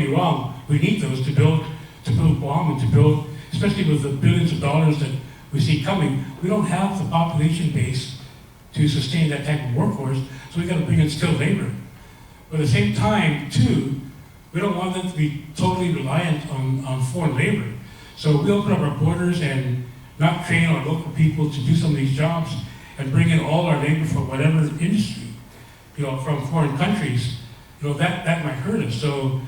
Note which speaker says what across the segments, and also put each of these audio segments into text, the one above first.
Speaker 1: me wrong, we need those to build Guam and to build, especially with the billions of dollars that we see coming. We don't have the population base to sustain that type of workforce, so we got to bring in skilled labor. But at the same time, too, we don't want them to be totally reliant on foreign labor. So we open up our borders and not train our local people to do some of these jobs and bring in all our labor from whatever industry, from foreign countries, that might hurt us. So,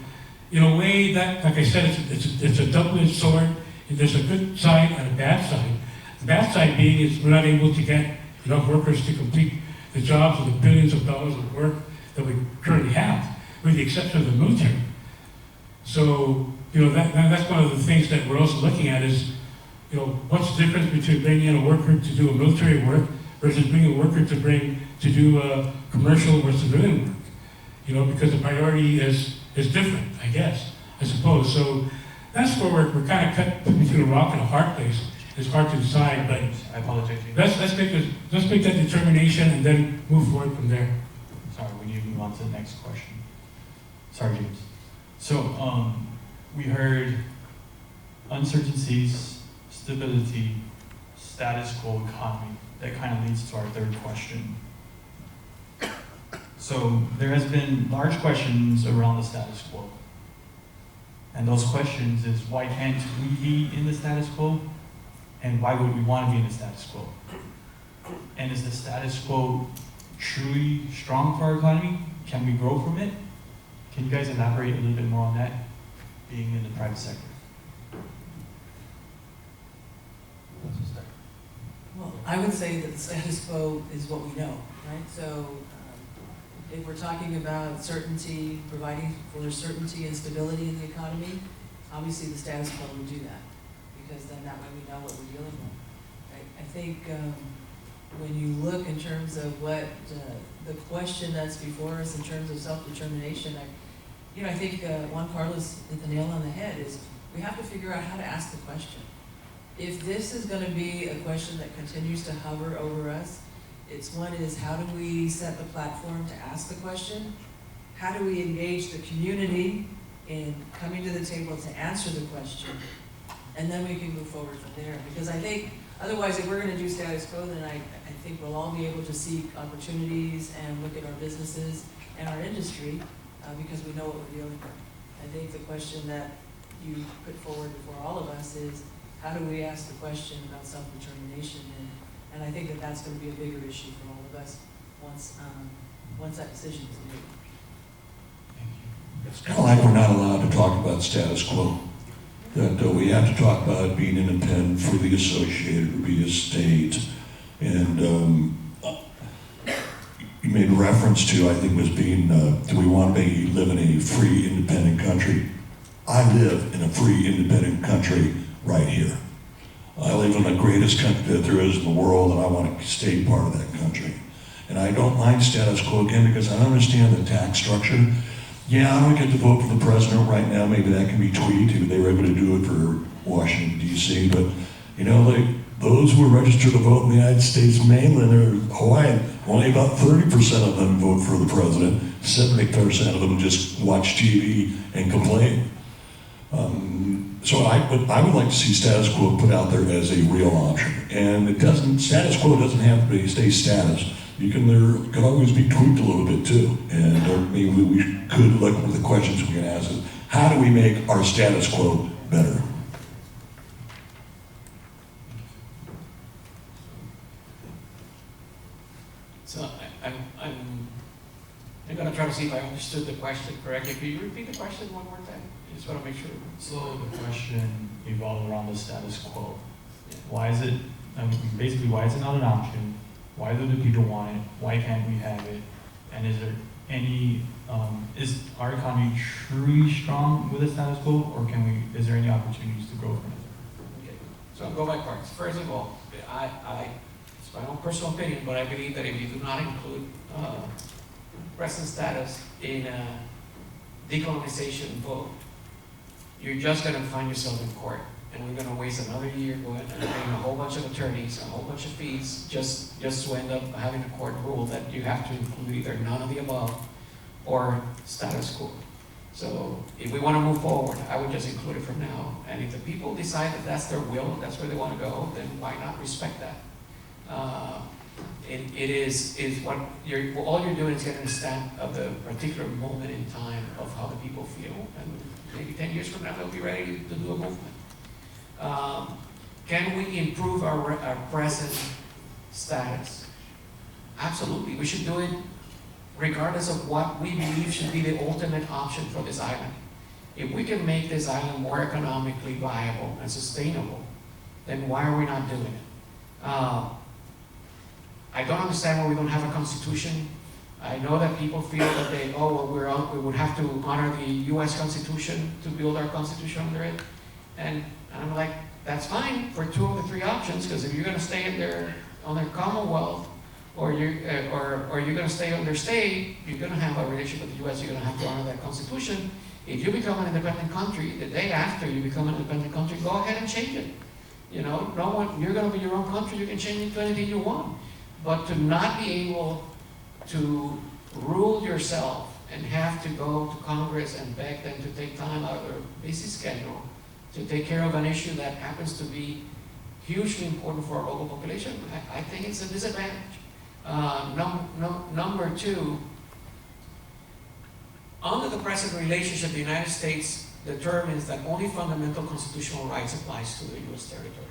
Speaker 1: in a way, that, like I said, it's a double-edged sword. There's a good side and a bad side. The bad side being is we're not able to get enough workers to complete the jobs of the billions of dollars of work that we currently have, with the exception of the military. So, that's one of the things that we're also looking at is, what's the difference between bringing in a worker to do a military work versus bringing a worker to do a commercial or civilian work? Because the priority is different, I suppose. So that's where we're kind of cut between a rock and a hard place. It's hard to decide, but
Speaker 2: I apologize.
Speaker 1: let's make that determination and then move forward from there.
Speaker 2: Sorry, we need to move on to the next question. Sorry, James. So we heard uncertainties, stability, status quo economy. That kind of leads to our third question. So there has been large questions around the status quo. And those questions is, why can't we be in the status quo? And why would we want to be in the status quo? And is the status quo truly strong for our economy? Can we grow from it? Can you guys elaborate a little bit more on that, being in the private sector?
Speaker 3: Well, I would say that the status quo is what we know, right? So if we're talking about certainty, providing for certainty and stability in the economy, obviously the status quo would do that, because then that way we know what we're dealing with. I think when you look in terms of what the question that's before us in terms of self-determination, I think Juan Carlos hit the nail on the head, is we have to figure out how to ask the question. If this is going to be a question that continues to hover over us, one is how do we set the platform to ask the question? How do we engage the community in coming to the table to answer the question? And then we can move forward from there. Because I think otherwise, if we're going to do status quo, then I think we'll all be able to seek opportunities and look at our businesses and our industry because we know what we're dealing with. I think the question that you put forward before all of us is, how do we ask the question about self-determination? And I think that that's going to be a bigger issue for all of us once that decision is made.
Speaker 2: Thank you.
Speaker 4: It's kind of like we're not allowed to talk about status quo. That we have to talk about being independent, freely associated, or be a state. And you made reference to, I think, was being, do we want to live in a free, independent country? I live in a free, independent country right here. I live in the greatest country that there is in the world, and I want to stay part of that country. And I don't mind status quo again because I understand the tax structure. Yeah, I don't get to vote for the president right now. Maybe that can be tweaked. They were able to do it for Washington, D.C. But, those who are registered to vote in the United States mainland or Hawaii, only about 30% of them vote for the president. 70% of them just watch TV and complain. So I would like to see status quo put out there as a real option. And status quo doesn't have to stay status. There can always be tweaked a little bit too. And maybe we could look at the questions we can ask is, how do we make our status quo better?
Speaker 5: So I'm going to try to see if I understood the question correctly. Could you repeat the question one more time? I just want to make sure.
Speaker 2: So the question evolved around the status quo. Why is it, basically, why is it not an option? Why do the people want it? Why can't we have it? And is there any, is our economy truly strong with the status quo, or is there any opportunities to grow from it?
Speaker 5: Okay, so I'll go by parts. First of all, it's my own personal opinion, but I believe that if you do not include resident status in a decolonization vote, you're just going to find yourself in court. And we're going to waste another year going and paying a whole bunch of attorneys, a whole bunch of fees, just to end up having a court rule that you have to include either none of the above or status quo. So if we want to move forward, I would just include it for now. And if the people decide that that's their will, that's where they want to go, then why not respect that? It is what all you're doing is getting a stamp of the particular moment in time of how the people feel. And maybe 10 years from now, they'll be ready to do a movement. Can we improve our present status? Absolutely. We should do it regardless of what we believe should be the ultimate option for this island. If we can make this island more economically viable and sustainable, then why are we not doing it? I don't understand why we don't have a constitution. I know that people feel that we would have to honor the U.S. Constitution to build our constitution under it. And I'm like, that's fine for 2 of the 3 options, because if you're going to stay on their Commonwealth, or you're going to stay on their state, you're going to have a relationship with the U.S., you're going to have to honor that Constitution. If you become an independent country, the day after you become an independent country, go ahead and change it. You're going to be your own country, you can change it to anything you want. But to not be able to rule yourself and have to go to Congress and beg them to take time out of their busy schedule to take care of an issue that happens to be hugely important for our local population, I think it's a disadvantage. Number 2, under the present relationship, the United States determines that only fundamental constitutional rights applies to the U.S. territories.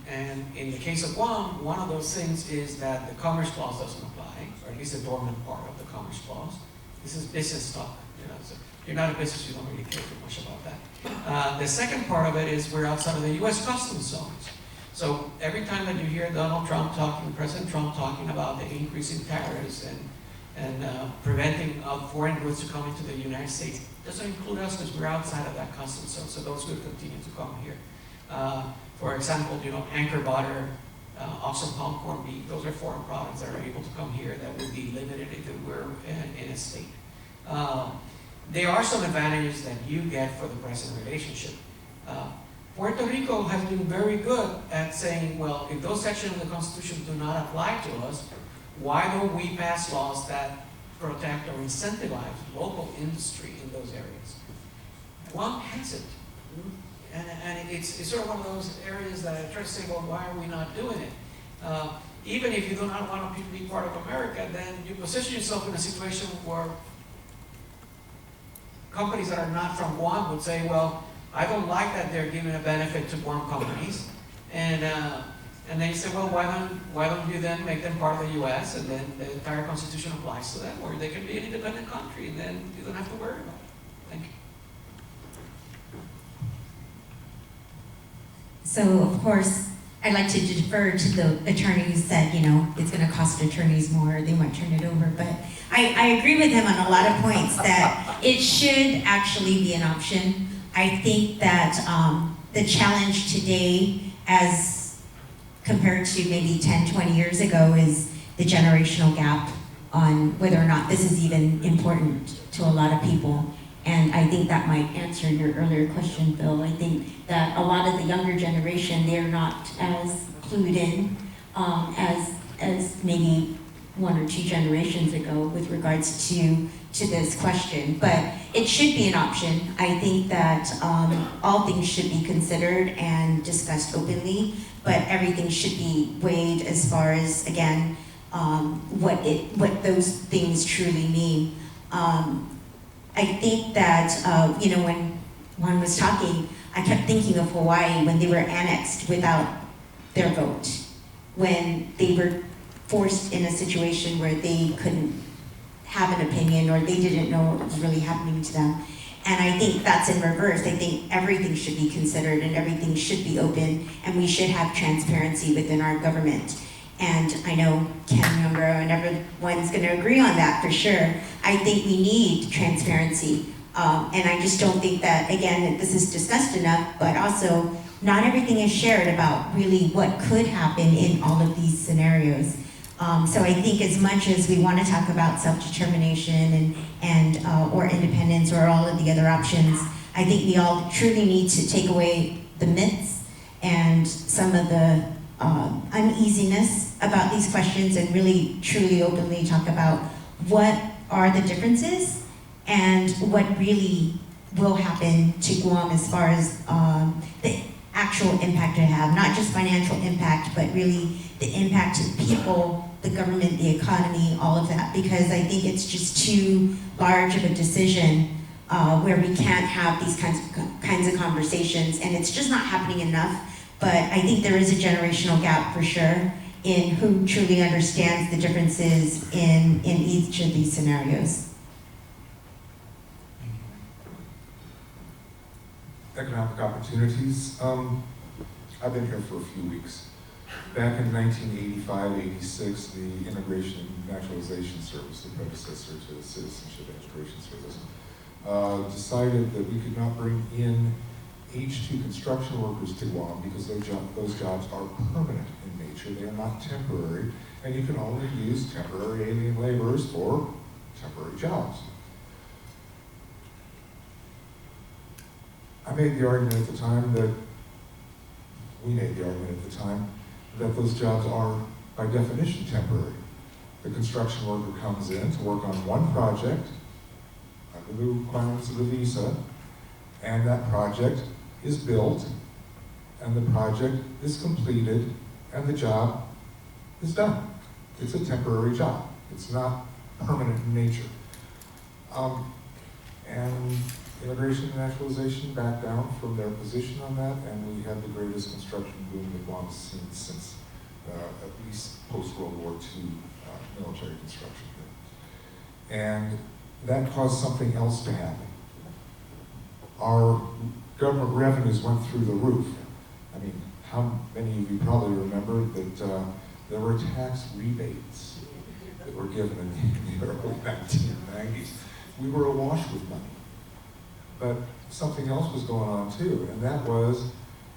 Speaker 5: And in the case of Guam, one of those things is that the Commerce Clause doesn't apply, or at least the dormant part of the Commerce Clause. This is business talk. So if you're not a business, you don't really care too much about that. The second part of it is we're outside of the U.S. customs zones. So every time that you hear Donald Trump talking, President Trump talking about the increase in tariffs and preventing foreign goods to come into the United States, it doesn't include us because we're outside of that customs zone, so those would continue to come here. For example, anchor butter, Oxford palm corned beef, those are foreign products that are able to come here that would be limited if it were in a state. There are some advantages that you get for the present relationship. Puerto Rico has been very good at saying, well, if those sections of the Constitution do not apply to us, why don't we pass laws that protect or incentivize local industry in those areas? Guam hasn't. And it's sort of one of those areas that I try to say, well, why are we not doing it? Even if you do not want people to be part of America, then you position yourself in a situation where companies that are not from Guam would say, well, I don't like that they're giving a benefit to Guam companies. And then you say, well, why don't you then make them part of the U.S. and then the entire Constitution applies to them, or they can be an independent country, and then you don't have to worry about it. Thank you.
Speaker 6: So, of course, I'd like to defer to the attorney who said, it's going to cost attorneys more, they might turn it over. But I agree with him on a lot of points that it should actually be an option. I think that the challenge today, as compared to maybe 10, 20 years ago, is the generational gap on whether or not this is even important to a lot of people. And I think that might answer your earlier question, Bill. I think that a lot of the younger generation, they're not as clued in as maybe 1 or 2 generations ago with regards to this question. But it should be an option. I think that all things should be considered and discussed openly, but everything should be weighed as far as, again, what those things truly mean. I think that, when Juan was talking, I kept thinking of Hawaii when they were annexed without their vote, when they were forced in a situation where they couldn't have an opinion or they didn't know what was really happening to them. And I think that's in reverse. I think everything should be considered and everything should be open, and we should have transparency within our government. And I know Ken Youngro and everyone's going to agree on that for sure. I think we need transparency. And I just don't think that, again, that this is discussed enough, but also not everything is shared about really what could happen in all of these scenarios. So I think as much as we want to talk about self-determination and or independence or all of the other options, I think we all truly need to take away the myths and some of the uneasiness about these questions and really truly openly talk about what are the differences and what really will happen to Guam as far as the actual impact it have, not just financial impact, but really the impact to the people, the government, the economy, all of that, because I think it's just too large of a decision where we can't have these kinds of conversations, and it's just not happening enough. But I think there is a generational gap for sure in who truly understands the differences in each of these scenarios.
Speaker 7: Economic opportunities. I've been here for a few weeks. Back in 1985-86, the Immigration and Naturalization Service, the predecessor to the Citizenship and Immigration Service, decided that we could not bring in H-2 construction workers to Guam because those jobs are permanent in nature. They are not temporary, and you can only use temporary alien laborers for temporary jobs. I made the argument at the time that, we made the argument at the time, that those jobs are, by definition, temporary. The construction worker comes in to work on one project under the requirements of the visa, and that project is built, and the project is completed, and the job is done. It's a temporary job. It's not permanent in nature. And Immigration and Naturalization backed down from their position on that, and we had the greatest construction boom that Guam has seen since at least post-World War II military construction. And that caused something else to happen. Our government revenues went through the roof. I mean, how many of you probably remember that there were tax rebates that were given in the early 1990s. We were awash with money. But something else was going on too, and that was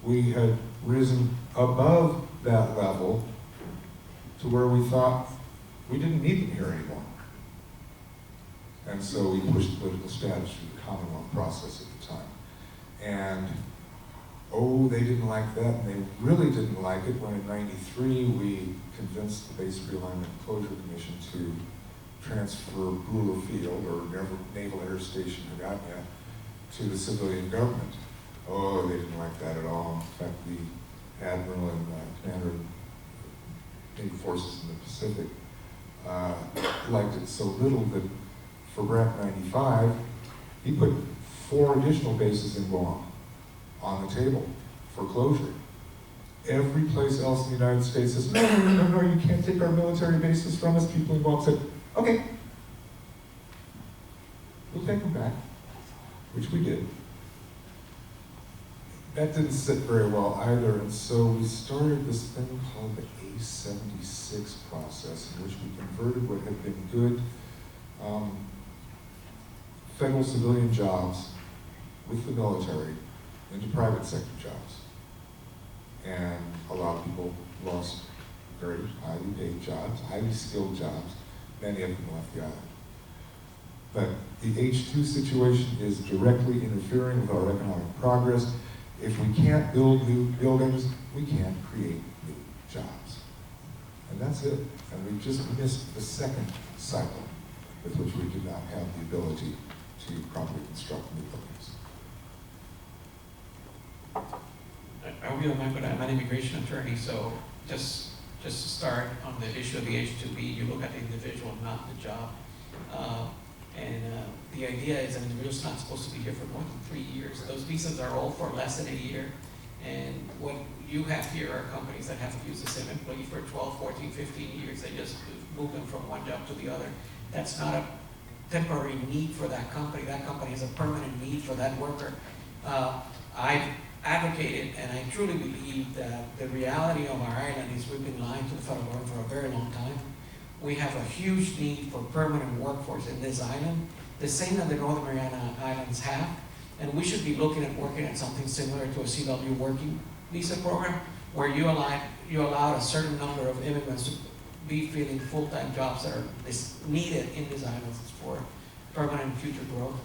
Speaker 7: we had risen above that level to where we thought we didn't need them here anymore. And so we pushed political status through the Commonwealth process at the time. And oh, they didn't like that, and they really didn't like it when in '93 we convinced the Base Realignment and Closure Commission to transfer Brewer Field, or Naval Air Station Hagåtña, to the civilian government. Oh, they didn't like that at all. In fact, the Admiral and Commander of Navy Forces in the Pacific liked it so little that for BRAC 95, he put 4 additional bases in Guam on the table for closure. Every place else in the United States says, no, you can't take our military bases from us. People in Guam said, okay, we'll take them back, which we did. That didn't sit very well either, and so we started this thing called the A-76 process, in which we converted what had been good federal civilian jobs with the military into private sector jobs. And a lot of people lost very highly paid jobs, highly skilled jobs. Many of them left the island. But the H-2 situation is directly interfering with our economic progress. If we can't build new buildings, we can't create new jobs. And that's it. And we've just missed the second cycle with which we do not have the ability to properly construct new buildings.
Speaker 5: I will be but I'm an immigration attorney, so just to start on the issue of the H-2B, you look at the individual, not the job. The idea is an individual's not supposed to be here for more than 3 years. Those visas are all for less than a year. And what you have here are companies that have to use the same employee for 12, 14, 15 years. They just move them from one job to the other. That's not a temporary need for that company. That company has a permanent need for that worker. I've advocated, and I truly believe that the reality of our island is we've been lying to the federal government for a very long time. We have a huge need for permanent workforce in this island, the same that the Northern Mariana Islands have, and we should be looking at working at something similar to a CW working visa program, where you allowed a certain number of immigrants to be filling full-time jobs that are needed in these islands for permanent future growth.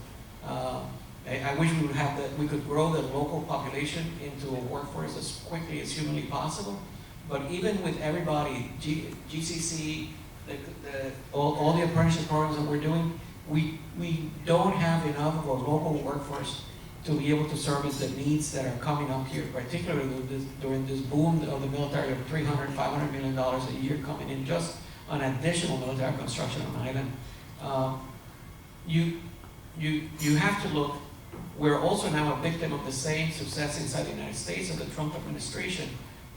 Speaker 5: I wish we would have that. We could grow the local population into a workforce as quickly as humanly possible. But even with everybody, GCC, all the apprenticeship programs that we're doing, we don't have enough of a local workforce to be able to service the needs that are coming up here, particularly during this boom of the military of $300, $500 million a year coming in just on additional military construction on the island. You have to look. We're also now a victim of the same success inside the United States of the Trump administration,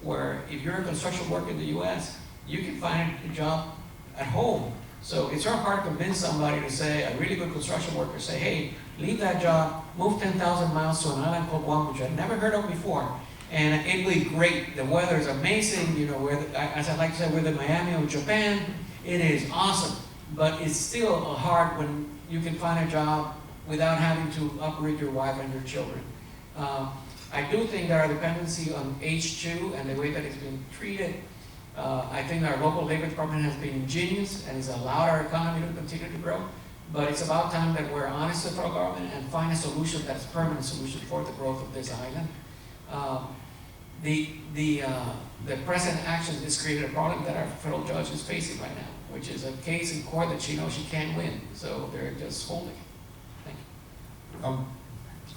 Speaker 5: where if you're a construction worker in the US, you can find a job at home. So it's sort of hard to convince somebody to say, a really good construction worker, say, hey, leave that job, move 10,000 miles to an island called Guam, which I've never heard of before. And it'll be great. The weather is amazing. You know, as I like to say, we're the Miami of Japan. It is awesome. But it's still hard when you can find a job without having to uproot your wife and your children. I do think there are dependency on H2 and the way that it's been treated. I think our local labor department has been ingenious and has allowed our economy to continue to grow. But it's about time that we're honest with our government and find a solution that's a permanent solution for the growth of this island. The present action has created a problem that our federal judge is facing right now, which is a case in court that she knows she can't win. So they're just holding it. Thank you.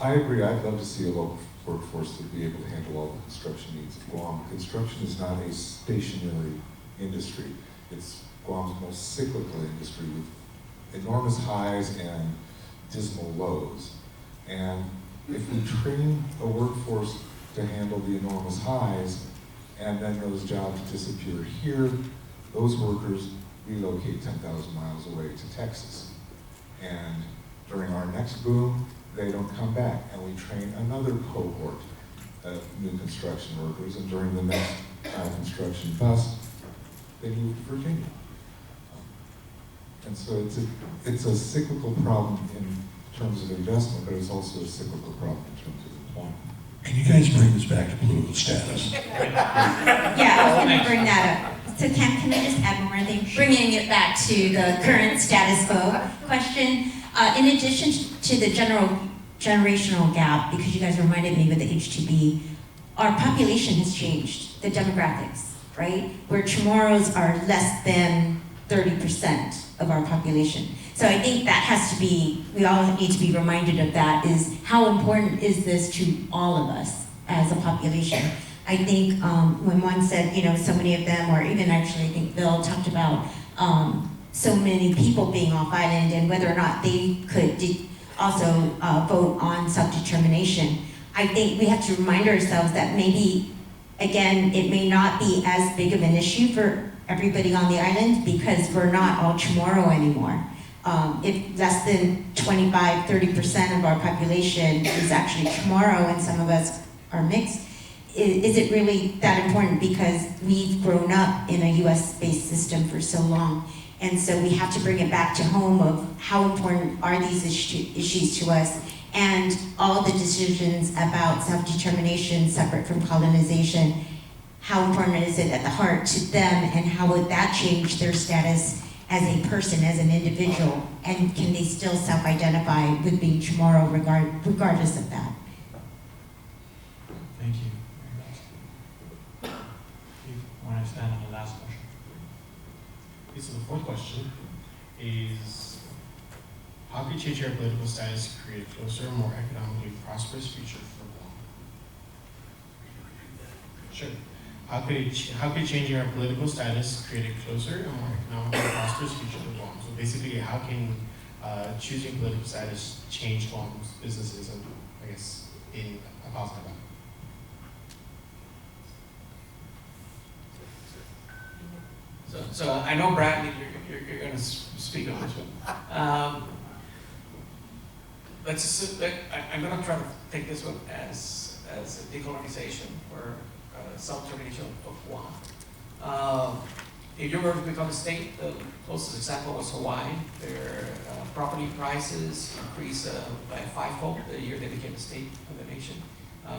Speaker 7: I agree. I'd love to see a local workforce to be able to handle all the construction needs of Guam. Construction is not a stationary industry. It's Guam's most cyclical industry with enormous highs and dismal lows. And if we train a workforce to handle the enormous highs and then those jobs disappear here, those workers relocate 10,000 miles away to Texas. And during our next boom, they don't come back, and we train another cohort of new construction workers, and during the next construction bust, they move to Virginia. And so it's a cyclical problem in terms of investment, but it's also a cyclical problem in terms of employment.
Speaker 4: Can you guys bring this back to political status?
Speaker 6: Yeah, I was going to bring that up. So can I just add one more thing? Bringing it back to the current status quo question. In addition to the generational gap, because you guys reminded me with the H2B, our population has changed, the demographics, right? Where Chamorros are less than 30% of our population. So I think that has to be, we all need to be reminded of that, is how important is this to all of us as a population? I think when one said, you know, so many of them, or even actually I think Bill talked about so many people being off island and whether or not they could also vote on self-determination. I think we have to remind ourselves that maybe, again, it may not be as big of an issue for everybody on the island because we're not all Chamorro anymore. If less than 25, 30% of our population is actually Chamorro and some of us are mixed, is it really that important? Because we've grown up in a US-based system for so long. And so we have to bring it back to home of how important are these issues to us, and all the decisions about self-determination separate from colonization, how important is it at the heart to them, and how would that change their status as a person, as an individual, and can they still self-identify with being Chamorro regardless of that?
Speaker 2: Thank you very much. You want to stand on the last question?
Speaker 8: Okay, so the fourth question is, how could changing our political status create a closer, more economically prosperous future for Guam? Sure. How could changing our political status create a closer and more economically prosperous future for Guam? So basically, how can choosing political status change Guam's businesses, and I guess in a positive way?
Speaker 5: So I know, Bradley, you're going to speak on this one. I'm going to try to take this one as a decolonization or self-determination of Guam. If you were to become a state, the closest example was Hawaii. Their property prices increased by a fivefold the year they became a state of the nation.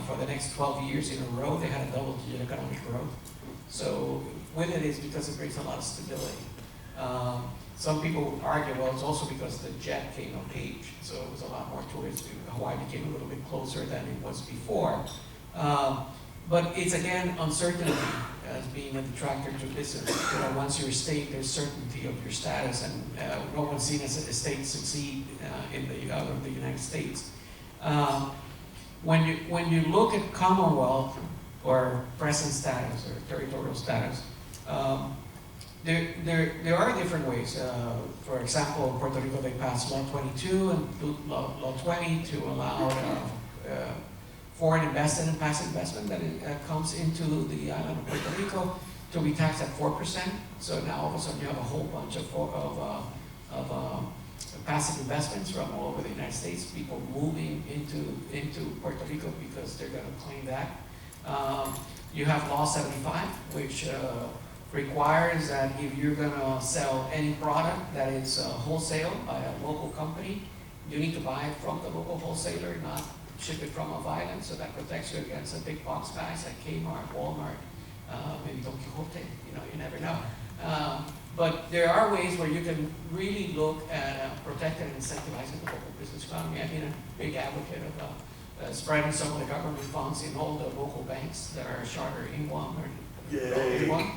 Speaker 5: For the next 12 years in a row, they had a double-digit economic growth. So with it is because it brings a lot of stability. Some people argue, well, it's also because the jet came of age, so it was a lot more tourists. Hawaii became a little bit closer than it was before. But it's again uncertainty as being a detractor to business. Once you're a state, there's certainty of your status, and no one's seen a state succeed in the United States. When you look at Commonwealth or present status or territorial status, there are different ways. For example, in Puerto Rico, they passed Law 22 and Law 20 to allow foreign investment and passive investment that comes into the island of Puerto Rico to be taxed at 4%. So now all of a sudden you have a whole bunch of passive investments from all over the United States, people moving into Puerto Rico because they're going to claim that. You have Law 75, which requires that if you're going to sell any product that is wholesale by a local company, you need to buy it from the local wholesaler, not ship it from off island. So that protects you against the big box guys like Kmart, Walmart, maybe Don Quixote. You never know. But there are ways where you can really look at protecting and incentivizing the local business economy. I've been a big advocate of spreading some of the government funds in all the local banks that are chartered in Guam or Guam.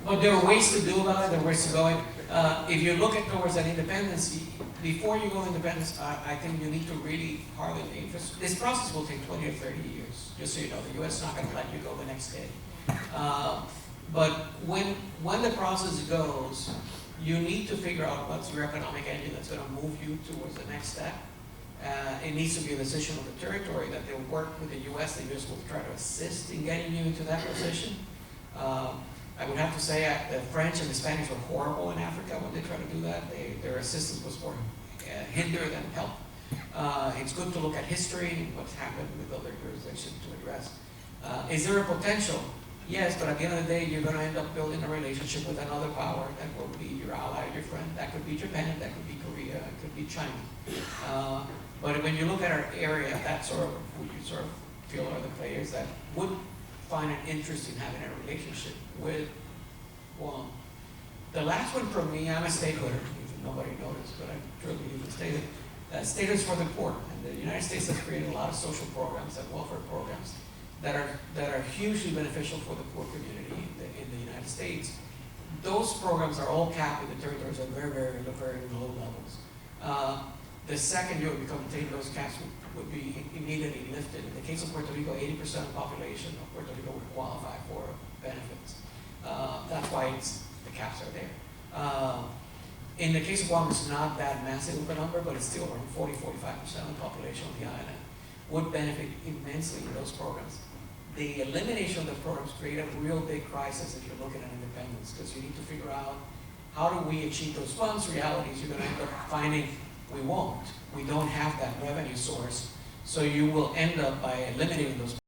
Speaker 5: But there are ways to do about it, there are ways to go in. If you look at towards an independence, before you go independence, I think you need to really harden the infrastructure. This process will take 20 or 30 years, just so you know. The U.S. is not going to let you go the next day. But when the process goes, you need to figure out what's your economic engine that's going to move you towards the next step. It needs to be a decision of the territory that they'll work with the U.S. The U.S. will try to assist in getting you into that position. I would have to say the French and the Spanish were horrible in Africa when they tried to do that. Their assistance was more hinder than help. It's good to look at history and what's happened with other jurisdictions to address. Is there a potential? Yes, but at the end of the day, you're going to end up building a relationship with another power that will be your ally, your friend. That could be Japan, that could be Korea, it could be China. But when you look at our area, that's sort of who you sort of feel are the players that would find an interest in having a relationship with Guam. The last one for me, I'm a stateholder, if nobody noticed, but I truly even stated. Status for the poor. And the United States has created a lot of social programs and welfare programs that are hugely beneficial for the poor community in the United States. Those programs are all capped in the territories at very, very, very low levels. The second you would obtain those caps would be immediately lifted. In the case of Puerto Rico, 80% of the population of Puerto Rico would qualify for benefits. That's why the caps are there. In the case of Guam, it's not that massive of a number, but it's still around 40-45% of the population of the island would benefit immensely in those programs. The elimination of the programs create a real big crisis if you're looking at independence, because you need to figure out how do we achieve those funds. Reality is you're going to end up finding we won't. We don't have that revenue source. So you will end up by eliminating those